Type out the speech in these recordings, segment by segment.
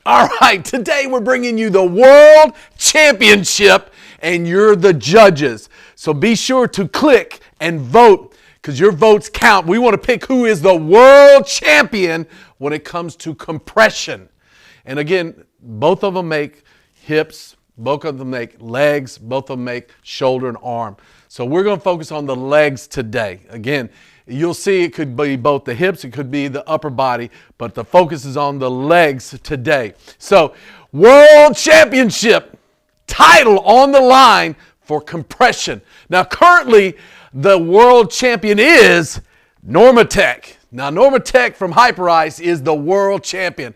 All right, today we're bringing you the World Championship and you're the judges. So be sure to click and vote because your votes count. We want to pick who is the world champion when it comes to compression. And again, both of them make hips, both of them make legs, both of them make shoulder and arm. So we're going to focus on the legs today. Again, you'll see it could be both the hips, it could be the upper body, but the focus is on the legs today. So, World Championship title on the line for compression. Now, currently, the world champion is NormaTec. Now, NormaTec from Hyperice is the world champion.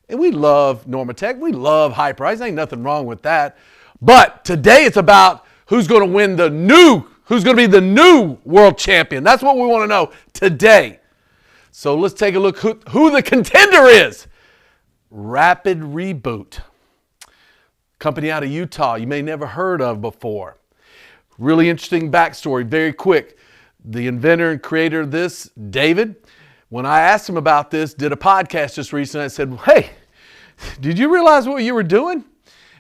And we love NormaTec. We love Hyperice. Ain't nothing wrong with that. But today it's about who's going to win who's going to be the new world champion. That's what we want to know today. So let's take a look who the contender is. Rapid Reboot. Company out of Utah you may never heard of before. Really interesting backstory, very quick. The inventor and creator of this, David, when I asked him about this, did a podcast just recently. I said, hey, did you realize what you were doing?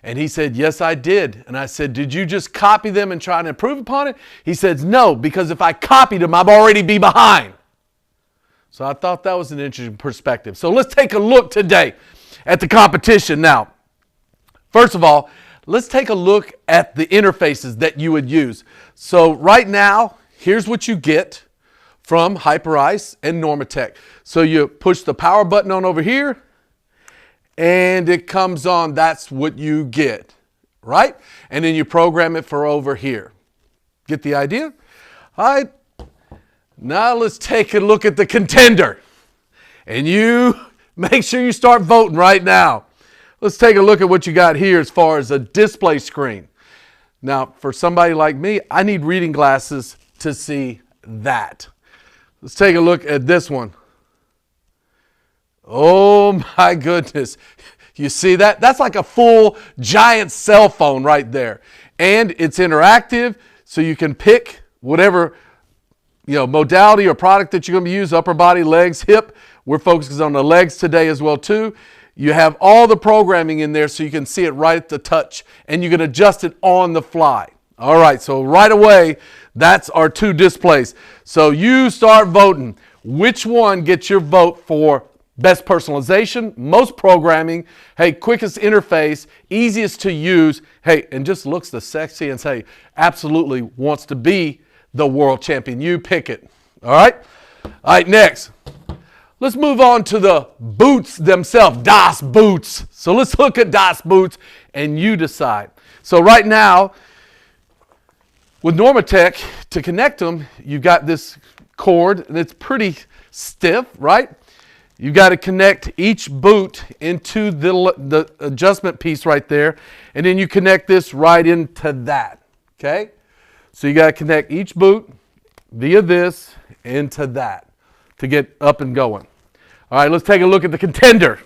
And he said, yes, I did. And I said, did you just copy them and try to improve upon it? He says, no, because if I copied them, I'd already be behind. So I thought that was an interesting perspective. So let's take a look today at the competition. Now, first of all, let's take a look at the interfaces that you would use. So right now, here's what you get from Hyperice and NormaTec. So you push the power button on over here, and it comes on. That's what you get, right? And then you program it for over here. Get the idea? All right. Now let's take a look at the contender. And you make sure you start voting right now. Let's take a look at what you got here as far as a display screen. Now, for somebody like me, I need reading glasses to see that. Let's take a look at this one. Oh my goodness. You see that? That's like a full giant cell phone right there. And it's interactive, so you can pick whatever modality or product that you're going to use, upper body, legs, hip. We're focusing on the legs today as well too. You have all the programming in there so you can see it right at the touch and you can adjust it on the fly. All right, so right away, that's our two displays. So you start voting. Which one gets your vote for best personalization, most programming, hey, quickest interface, easiest to use, hey, and just looks the sexy and say, absolutely wants to be the world champion. You pick it. All right? All right, next. Let's move on to the boots themselves, Das Boots. So let's look at Das Boots and you decide. So right now, with NormaTec, to connect them, you've got this cord and it's pretty stiff, right? You've got to connect each boot into the adjustment piece right there, and then you connect this right into that, okay? So you got to connect each boot via this into that to get up and going. All right, let's take a look at the contender,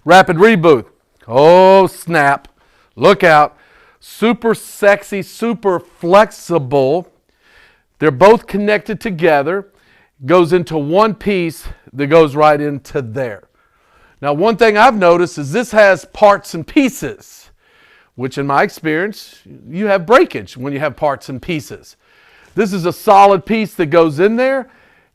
Rapid Reboot. Oh, snap. Look out. Super sexy, super flexible. They're both connected together. Goes into one piece that goes right into there. Now, one thing I've noticed is this has parts and pieces, which in my experience, you have breakage when you have parts and pieces. This is a solid piece that goes in there,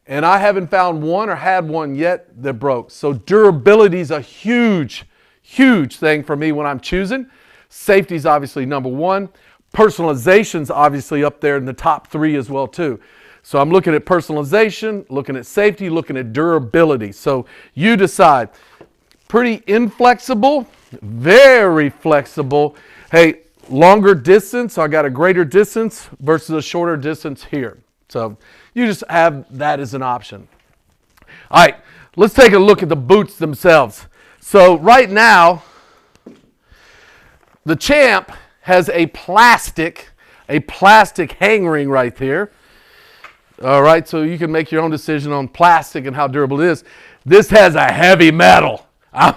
and I haven't found one or had one yet that broke. So durability is a huge, huge thing for me when I'm choosing. Safety is obviously number one. Personalization is obviously up there in the top three as well too. So I'm looking at personalization, looking at safety, looking at durability. So you decide. Pretty inflexible, very flexible. Hey, longer distance, I got a greater distance versus a shorter distance here. So you just have that as an option. All right, let's take a look at the boots themselves. So right now, the Champ has a plastic hang ring right there. All right, so you can make your own decision on plastic and how durable it is. This has a heavy metal. I'm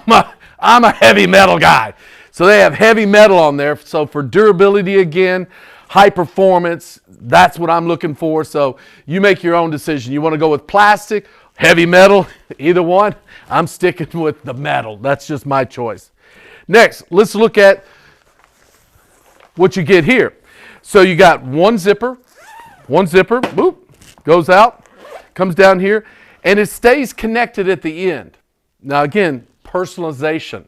a heavy metal guy. So they have heavy metal on there. So for durability again, high performance, that's what I'm looking for. So you make your own decision. You want to go with plastic, heavy metal, either one. I'm sticking with the metal. That's just my choice. Next, let's look at what you get here. So you got one zipper, boop, goes out, comes down here, and it stays connected at the end. Now again, personalization,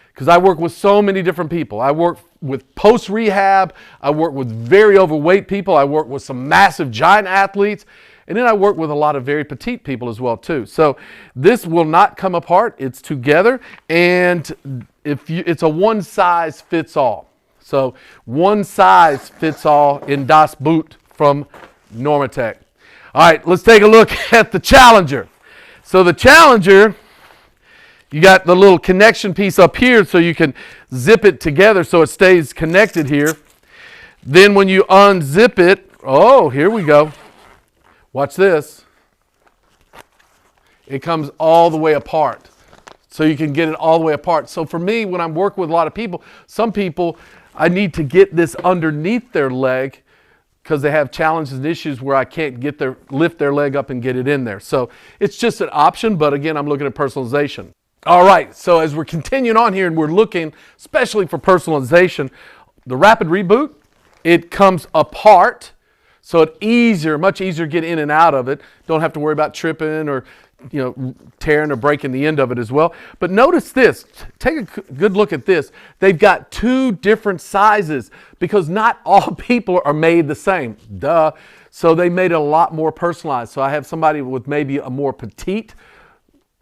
because I work with so many different people. I work with post-rehab, I work with very overweight people, I work with some massive giant athletes, and then I work with a lot of very petite people as well too. So this will not come apart, it's together, and it's a one size fits all. So one size fits all in Das Boot from NormaTec. All right, let's take a look at the Challenger. So the Challenger, you got the little connection piece up here so you can zip it together so it stays connected here. Then when you unzip it, oh, here we go. Watch this. It comes all the way apart. So you can get it all the way apart. So for me, when I'm working with a lot of people, some people, I need to get this underneath their leg because they have challenges and issues where I can't lift their leg up and get it in there. So it's just an option, but again, I'm looking at personalization. All right, so as we're continuing on here and we're looking, especially for personalization, the Rapid Reboot, it comes apart, so it's much easier to get in and out of it. Don't have to worry about tripping or tearing or breaking the end of it as well. But notice this, take a good look at this. They've got two different sizes because not all people are made the same, duh. So they made it a lot more personalized. So I have somebody with maybe a more petite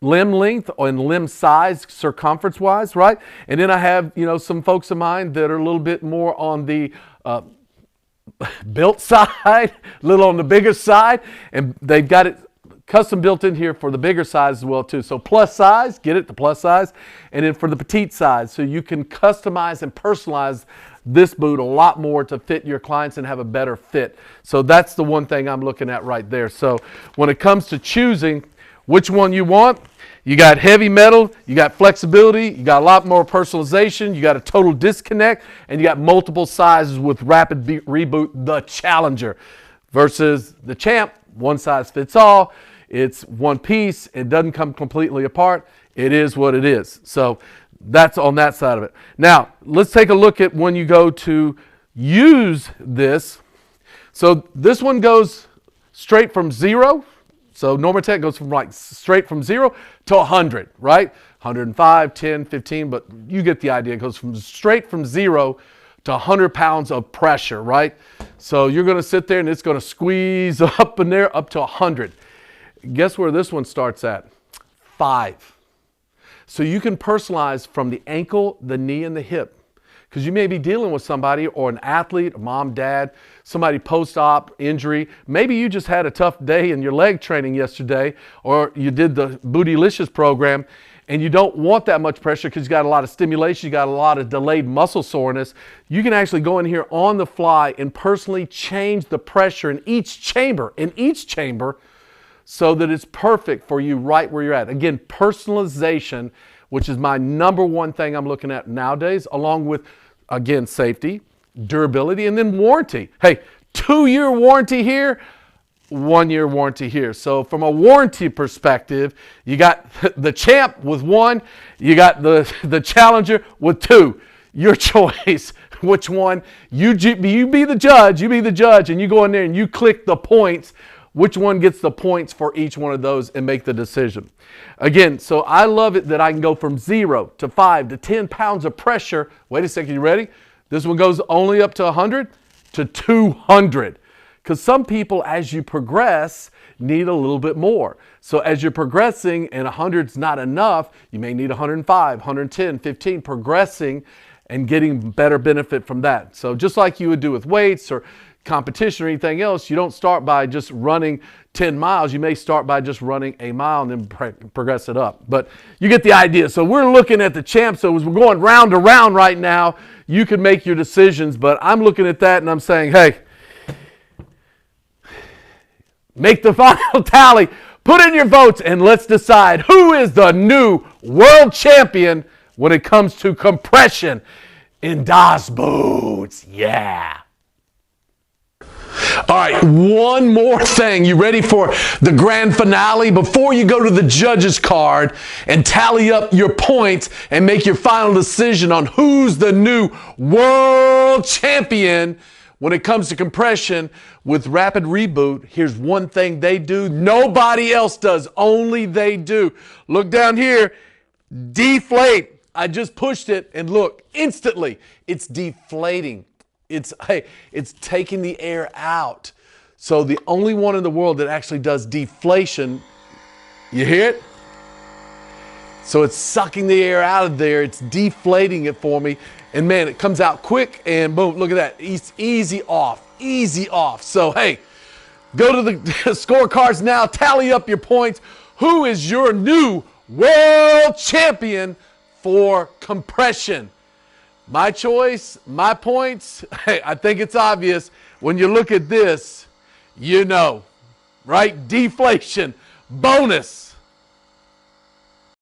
limb length and limb size circumference wise, right? And then I have, some folks of mine that are a little bit more on the built side, a little on the bigger side, and they've got it custom built in here for the bigger size as well too. So plus size, get it, the plus size, and then for the petite size. So you can customize and personalize this boot a lot more to fit your clients and have a better fit. So that's the one thing I'm looking at right there. So when it comes to choosing which one you want, you got heavy metal, you got flexibility, you got a lot more personalization, you got a total disconnect, and you got multiple sizes with Rapid Reboot, the Challenger, versus the Champ, one size fits all. It's one piece. It doesn't come completely apart. It is what it is. So that's on that side of it. Now, let's take a look at when you go to use this. So this one goes straight from 0. So NormaTec goes from straight from 0 to 100, right? 105, 10, 15, but you get the idea. It goes straight from 0 to 100 pounds of pressure, right? So you're going to sit there and it's going to squeeze up in there up to 100. Guess where this one starts at? 5. So you can personalize from the ankle, the knee, and the hip. Because you may be dealing with somebody or an athlete, a mom, dad, somebody post-op injury. Maybe you just had a tough day in your leg training yesterday, or you did the Bootylicious program, and you don't want that much pressure because you got a lot of stimulation, you got a lot of delayed muscle soreness. You can actually go in here on the fly and personally change the pressure in each chamber, so that it's perfect for you right where you're at. Again, personalization, which is my number one thing I'm looking at nowadays, along with, again, safety, durability, and then warranty. Hey, 2-year warranty here, 1-year warranty here. So from a warranty perspective, you got the Champ with 1, you got the Challenger with 2. Your choice, which one, you be the judge, and you go in there and you click the points, which one gets the points for each one of those and make the decision. Again, so I love it that I can go from 0 to 5 to 10 pounds of pressure. Wait a second, you ready? This one goes only up to 100 to 200. Because some people, as you progress, need a little bit more. So as you're progressing and 100's not enough, you may need 105, 110, 15, progressing and getting better benefit from that. So just like you would do with weights or competition or anything else, you don't start by just running 10 miles. You may start by just running a mile and then progress it up. But you get the idea. So we're looking at the Champ. So as we're going round to round right now, you can make your decisions. But I'm looking at that and I'm saying, hey, make the final tally. Put in your votes and let's decide who is the new world champion when it comes to compression in Das Boots. Yeah. All right, one more thing. You ready for the grand finale? Before you go to the judges card and tally up your points and make your final decision on who's the new world champion when it comes to compression with Rapid Reboot, here's one thing they do nobody else does, only they do. Look down here, deflate. I just pushed it and look, instantly it's deflating. It's taking the air out. So the only one in the world that actually does deflation, you hear it? So it's sucking the air out of there. It's deflating it for me. And man, it comes out quick and boom, look at that. It's easy off, easy off. So hey, go to the scorecards now, tally up your points. Who is your new world champion for compression? My choice, my points, hey, I think it's obvious. When you look at this, you know, right? Deflation, bonus.